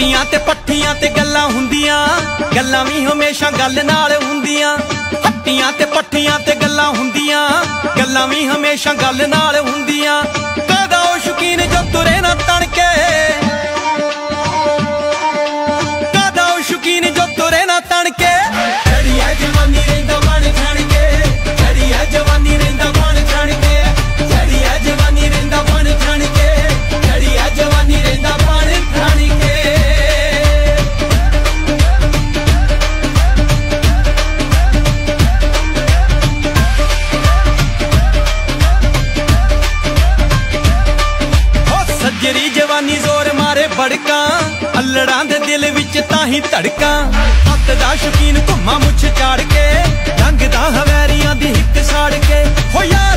हट्टियां ते पट्ठियां ते गल्लां हुंदियां, गल्लां भी हमेशा गल नाल हुंदियां। हट्टियां ते पट्ठियां ते गल्लां हुंदियां, गल्लां भी हमेशा गल नाल हुंदियां। कदा ओ शौकीन जो तुरे ना तणके, कदा ओ शौकीन जो तुरे ना तणके। छड़ी है जवानी रहिंदा बन छण के, छड़ी है जवानी रहिंदा बन छण के, छड़ी है जवानी रहिंदा बन छण के, छड़ी है जवानी रहिंदा बन छण के। सज्जरी जवानी जोर मारे बड़का, अल्लड़ां दे दिल विच ताही धड़का। हत्थ दा शौकीन घुम्मा मुछ चाड़ के, रंगदा हवैरियां दी हिक साड़ के। हो यार